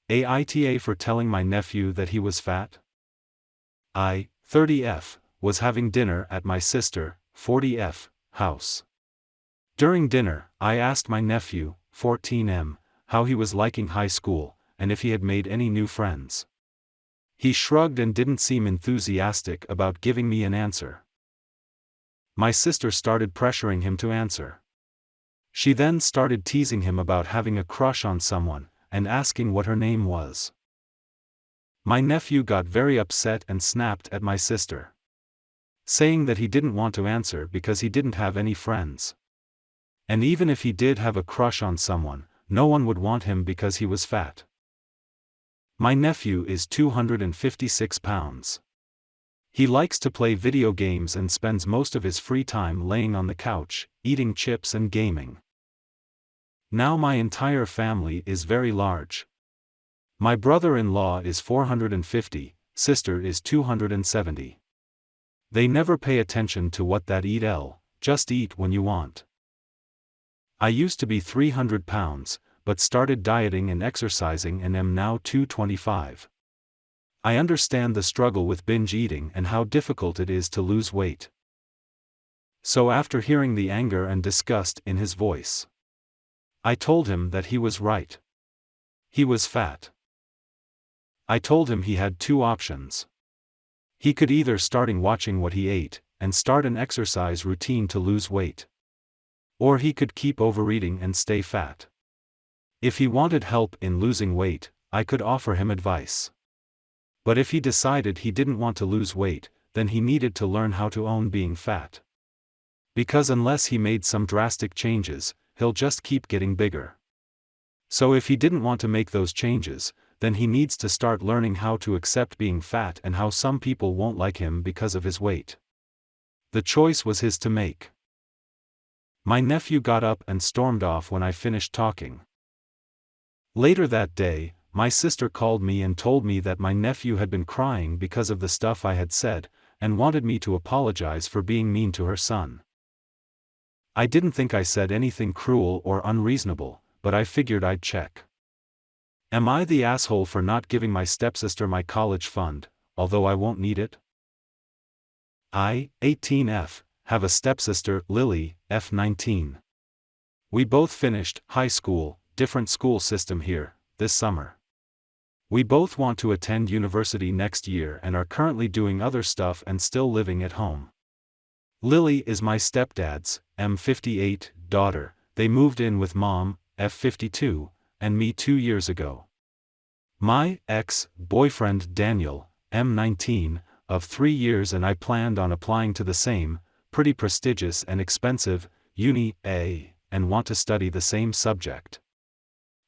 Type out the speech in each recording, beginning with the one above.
AmITheAsshole for telling my nephew that he was fat? I, 30F, was having dinner at my sister, 40F, house. During dinner, I asked my nephew, 14M, how he was liking high school, and if he had made any new friends. He shrugged and didn't seem enthusiastic about giving me an answer. My sister started pressuring him to answer. She then started teasing him about having a crush on someone, and asking what her name was. My nephew got very upset and snapped at my sister, saying that he didn't want to answer because he didn't have any friends. And even if he did have a crush on someone, no one would want him because he was fat. My nephew is 256 pounds. He likes to play video games and spends most of his free time laying on the couch, eating chips and gaming. Now my entire family is very large. My brother-in-law is 450, sister is 270. They never pay attention to what that eat just eat when you want. I used to be 300 pounds, but started dieting and exercising and am now 225. I understand the struggle with binge eating and how difficult it is to lose weight. So after hearing the anger and disgust in his voice, I told him that he was right. He was fat. I told him he had two options. He could either start watching what he ate, and start an exercise routine to lose weight. Or he could keep overeating and stay fat. If he wanted help in losing weight, I could offer him advice. But if he decided he didn't want to lose weight, then he needed to learn how to own being fat. Because unless he made some drastic changes, he'll just keep getting bigger. So if he didn't want to make those changes, then he needs to start learning how to accept being fat and how some people won't like him because of his weight. The choice was his to make. My nephew got up and stormed off when I finished talking. Later that day, my sister called me and told me that my nephew had been crying because of the stuff I had said, and wanted me to apologize for being mean to her son. I didn't think I said anything cruel or unreasonable, but I figured I'd check. Am I the asshole for not giving my stepsister my college fund, although I won't need it? I, 18F, have a stepsister, Lily, F19. We both finished high school, different school system here, this summer. We both want to attend university next year and are currently doing other stuff and still living at home. Lily is my stepdad's, M58, daughter. They moved in with mom, F52, and me 2 years ago. My ex-boyfriend Daniel, M19, of 3 years, and I planned on applying to the same, pretty prestigious and expensive, Uni A, and want to study the same subject.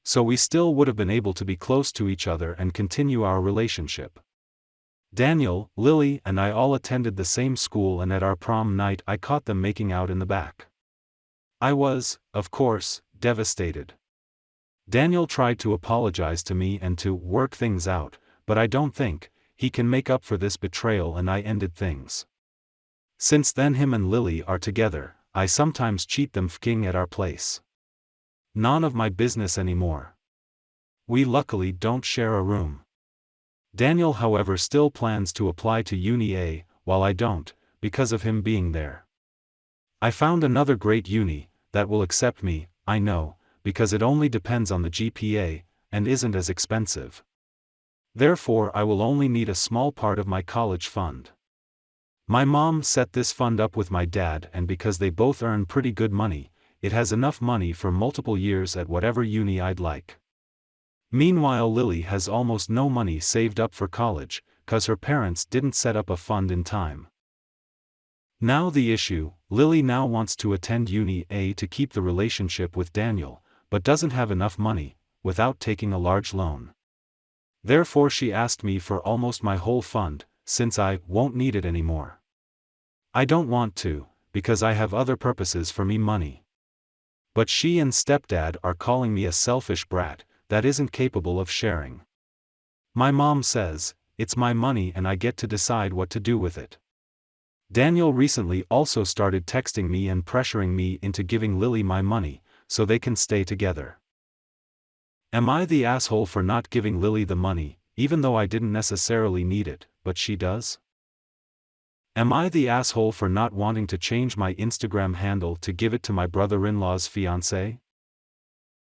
So we still would have been able to be close to each other and continue our relationship. Daniel, Lily, and I all attended the same school, and at our prom night I caught them making out in the back. I was, of course, devastated. Daniel tried to apologize to me and to work things out, but I don't think he can make up for this betrayal, and I ended things. Since then him and Lily are together. I sometimes cheat them fking at our place. None of my business anymore. We luckily don't share a room. Daniel, however, still plans to apply to Uni A, while I don't, because of him being there. I found another great uni that will accept me, I know, because it only depends on the GPA, and isn't as expensive. Therefore I will only need a small part of my college fund. My mom set this fund up with my dad, and because they both earn pretty good money, it has enough money for multiple years at whatever uni I'd like. Meanwhile Lily has almost no money saved up for college, cause her parents didn't set up a fund in time. Now the issue, Lily now wants to attend Uni A to keep the relationship with Daniel, but doesn't have enough money, without taking a large loan. Therefore she asked me for almost my whole fund, since I won't need it anymore. I don't want to, because I have other purposes for me money. But she and stepdad are calling me a selfish brat that isn't capable of sharing. My mom says, it's my money and I get to decide what to do with it. Daniel recently also started texting me and pressuring me into giving Lily my money, so they can stay together. Am I the asshole for not giving Lily the money, even though I didn't necessarily need it, but she does? Am I the asshole for not wanting to change my Instagram handle to give it to my brother-in-law's fiancé?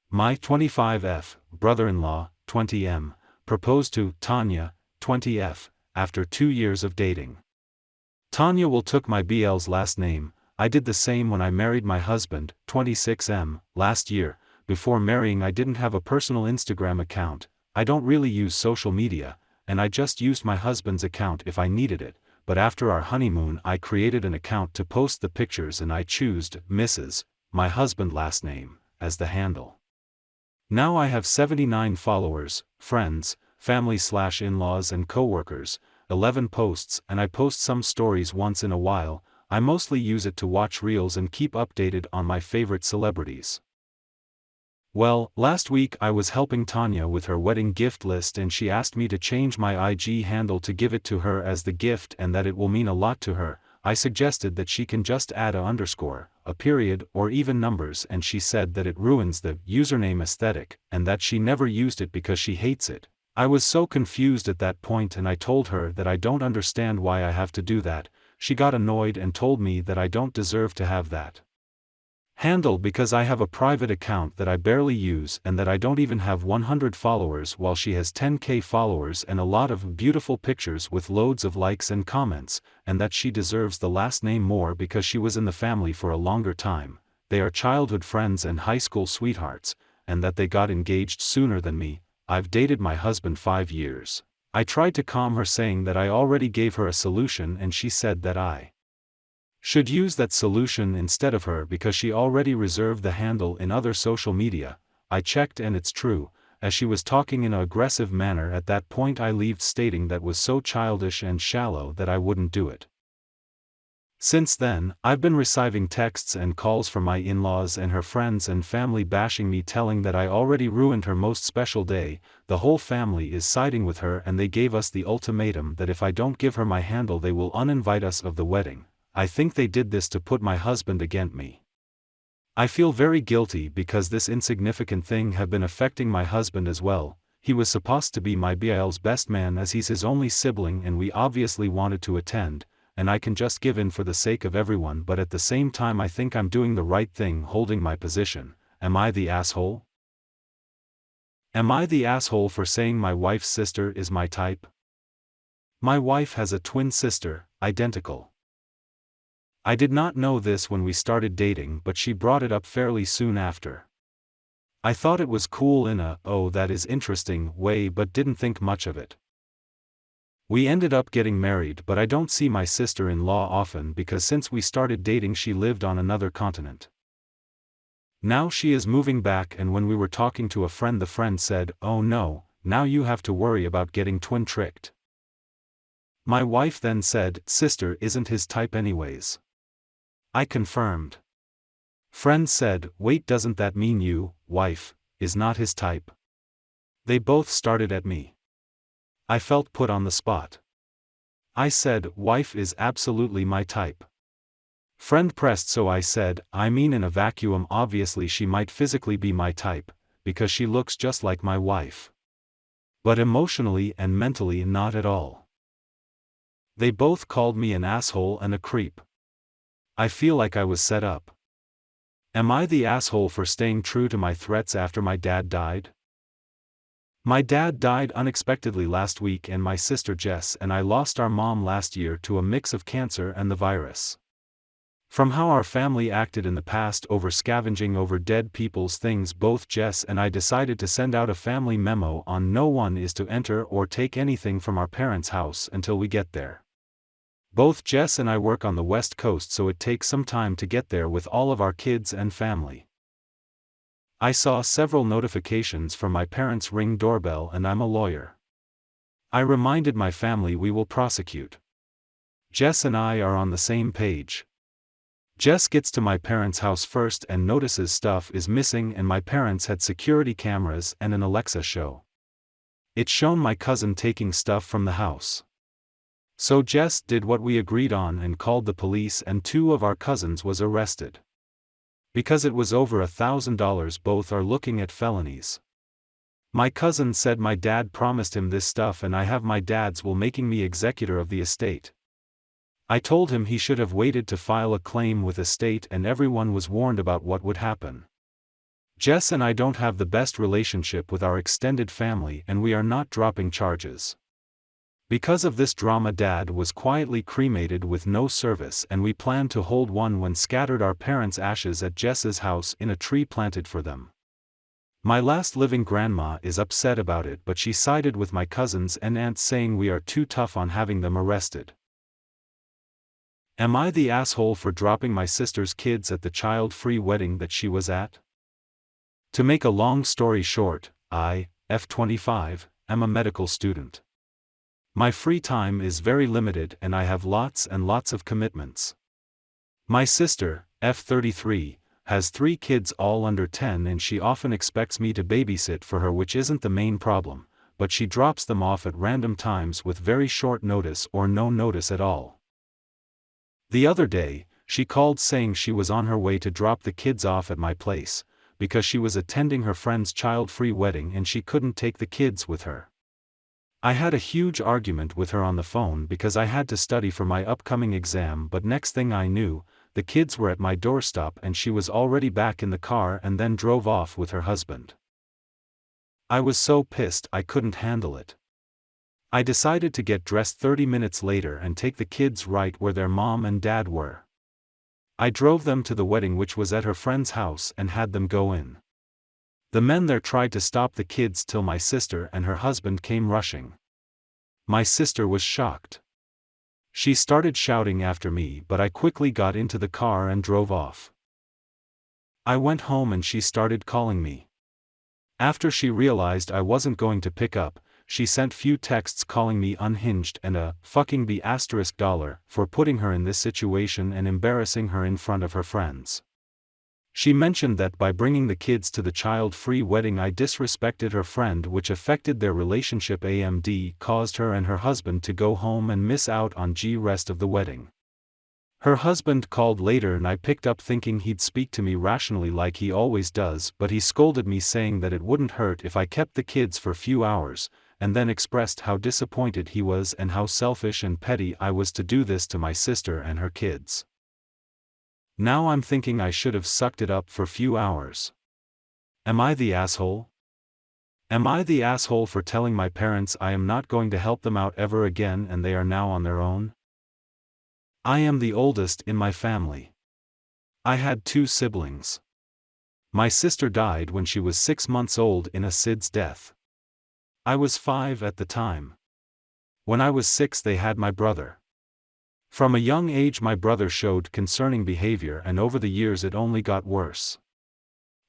My 25F, brother-in-law, 20M, proposed to Tanya, 20F, after 2 years of dating. Tanya will took my BL's last name. I did the same when I married my husband, 26M, last year. Before marrying I didn't have a personal Instagram account, I don't really use social media, and I just used my husband's account if I needed it, but after our honeymoon I created an account to post the pictures and I chose Mrs., my husband's last name, as the handle. Now I have 79 followers, friends, family/in-laws and co-workers, 11 posts, and I post some stories once in a while. I mostly use it to watch reels and keep updated on my favorite celebrities. Well, last week I was helping Tanya with her wedding gift list and she asked me to change my IG handle to give it to her as the gift and that it will mean a lot to her. I suggested that she can just add a underscore, a period, or even numbers, and she said that it ruins the username aesthetic, and that she never used it because she hates it. I was so confused at that point and I told her that I don't understand why I have to do that. She got annoyed and told me that I don't deserve to have that handle because I have a private account that I barely use and that I don't even have 100 followers while she has 10k followers and a lot of beautiful pictures with loads of likes and comments, and that she deserves the last name more because she was in the family for a longer time, they are childhood friends and high school sweethearts, and that they got engaged sooner than me. I've dated my husband 5 years. I tried to calm her saying that I already gave her a solution and she said that I should use that solution instead of her because she already reserved the handle in other social media. I checked and it's true. As she was talking in an aggressive manner at that point I left stating that was so childish and shallow that I wouldn't do it. Since then, I've been receiving texts and calls from my in-laws and her friends and family bashing me telling that I already ruined her most special day. The whole family is siding with her and they gave us the ultimatum that if I don't give her my handle they will uninvite us of the wedding. I think they did this to put my husband against me. I feel very guilty because this insignificant thing have been affecting my husband as well. He was supposed to be my BL's best man as he's his only sibling and we obviously wanted to attend, and I can just give in for the sake of everyone, but at the same time I think I'm doing the right thing holding my position. Am I the asshole? Am I the asshole for saying my wife's sister is my type? My wife has a twin sister, identical. I did not know this when we started dating but she brought it up fairly soon after. I thought it was cool in a, oh that is interesting, way but didn't think much of it. We ended up getting married but I don't see my sister-in-law often because since we started dating she lived on another continent. Now she is moving back and when we were talking to a friend the friend said, oh no, now you have to worry about getting twin tricked. My wife then said, sister isn't his type anyways. I confirmed. Friend said, wait doesn't that mean you, wife, is not his type? They both started at me. I felt put on the spot. I said, wife is absolutely my type. Friend pressed so I said, I mean in a vacuum obviously she might physically be my type, because she looks just like my wife. But emotionally and mentally not at all. They both called me an asshole and a creep. I feel like I was set up. Am I the asshole for staying true to my threats after my dad died? My dad died unexpectedly last week and my sister Jess and I lost our mom last year to a mix of cancer and the virus. From how our family acted in the past over scavenging over dead people's things, both Jess and I decided to send out a family memo on no one is to enter or take anything from our parents' house until we get there. Both Jess and I work on the West Coast so it takes some time to get there with all of our kids and family. I saw several notifications from my parents' Ring doorbell and I'm a lawyer. I reminded my family we will prosecute. Jess and I are on the same page. Jess gets to my parents' house first and notices stuff is missing and my parents had security cameras and an Alexa show. It's shown my cousin taking stuff from the house. So Jess did what we agreed on and called the police and 2 of our cousins was arrested. Because it was over $1,000 both are looking at felonies. My cousin said my dad promised him this stuff and I have my dad's will making me executor of the estate. I told him he should have waited to file a claim with estate and everyone was warned about what would happen. Jess and I don't have the best relationship with our extended family and we are not dropping charges. Because of this drama, Dad was quietly cremated with no service and we plan to hold one when scattered our parents' ashes at Jess's house in a tree planted for them. My last living grandma is upset about it, but she sided with my cousins and aunts saying we are too tough on having them arrested. Am I the asshole for dropping my sister's kids at the child-free wedding that she was at? To make a long story short, I, F25, am a medical student. My free time is very limited and I have lots and lots of commitments. My sister, F33, has 3 kids all under 10 and she often expects me to babysit for her, which isn't the main problem, but she drops them off at random times with very short notice or no notice at all. The other day, she called saying she was on her way to drop the kids off at my place, because she was attending her friend's child-free wedding and she couldn't take the kids with her. I had a huge argument with her on the phone because I had to study for my upcoming exam, but next thing I knew, the kids were at my doorstep and she was already back in the car and then drove off with her husband. I was so pissed I couldn't handle it. I decided to get dressed 30 minutes later and take the kids right where their mom and dad were. I drove them to the wedding, which was at her friend's house, and had them go in. The men there tried to stop the kids till my sister and her husband came rushing. My sister was shocked. She started shouting after me, but I quickly got into the car and drove off. I went home and she started calling me. After she realized I wasn't going to pick up, she sent few texts calling me unhinged and a fucking $$ for putting her in this situation and embarrassing her in front of her friends. She mentioned that by bringing the kids to the child-free wedding I disrespected her friend, which affected their relationship. AMD caused her and her husband to go home and miss out on the rest of the wedding. Her husband called later and I picked up thinking he'd speak to me rationally like he always does, but he scolded me saying that it wouldn't hurt if I kept the kids for a few hours, and then expressed how disappointed he was and how selfish and petty I was to do this to my sister and her kids. Now I'm thinking I should have sucked it up for a few hours. Am I the asshole? Am I the asshole for telling my parents I am not going to help them out ever again and they are now on their own? I am the oldest in my family. I had 2 siblings. My sister died when she was 6 months old in a SIDS death. I was 5 at the time. When I was 6 they had my brother. From a young age my brother showed concerning behavior and over the years it only got worse.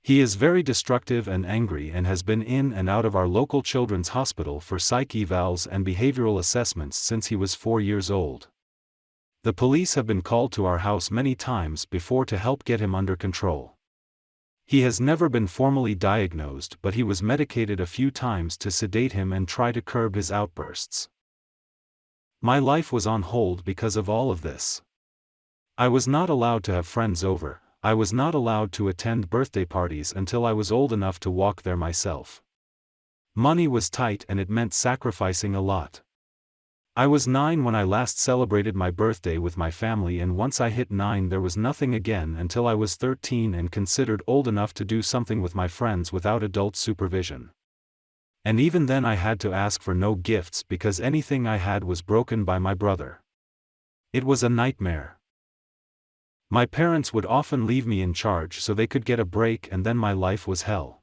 He is very destructive and angry and has been in and out of our local children's hospital for psych evals and behavioral assessments since he was 4 years old. The police have been called to our house many times before to help get him under control. He has never been formally diagnosed, but he was medicated a few times to sedate him and try to curb his outbursts. My life was on hold because of all of this. I was not allowed to have friends over, I was not allowed to attend birthday parties until I was old enough to walk there myself. Money was tight and it meant sacrificing a lot. I was 9 when I last celebrated my birthday with my family, and once I hit 9 there was nothing again until I was 13 and considered old enough to do something with my friends without adult supervision. And even then I had to ask for no gifts because anything I had was broken by my brother. It was a nightmare. My parents would often leave me in charge so they could get a break, and then my life was hell.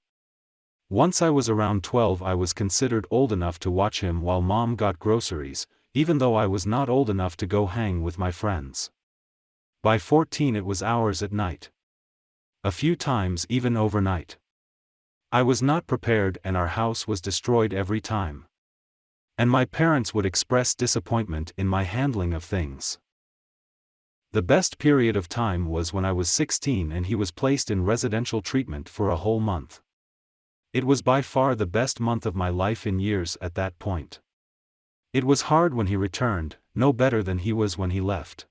Once I was around 12 I was considered old enough to watch him while mom got groceries, even though I was not old enough to go hang with my friends. By 14 it was hours at night. A few times even overnight. I was not prepared and our house was destroyed every time. And my parents would express disappointment in my handling of things. The best period of time was when I was 16 and he was placed in residential treatment for a whole month. It was by far the best month of my life in years at that point. It was hard when he returned, no better than he was when he left.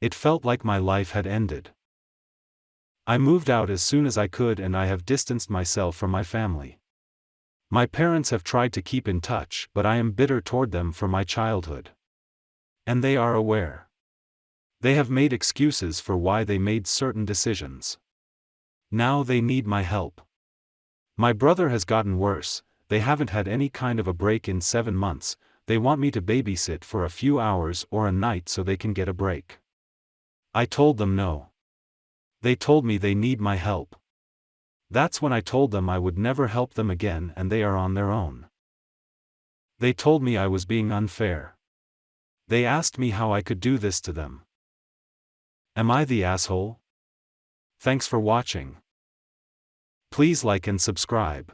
It felt like my life had ended. I moved out as soon as I could and I have distanced myself from my family. My parents have tried to keep in touch, but I am bitter toward them for my childhood. And they are aware. They have made excuses for why they made certain decisions. Now they need my help. My brother has gotten worse, they haven't had any kind of a break in 7 months, they want me to babysit for a few hours or a night so they can get a break. I told them no. They told me they need my help. That's when I told them I would never help them again and they are on their own. They told me I was being unfair. They asked me how I could do this to them. Am I the asshole? Thanks for watching. Please like and subscribe.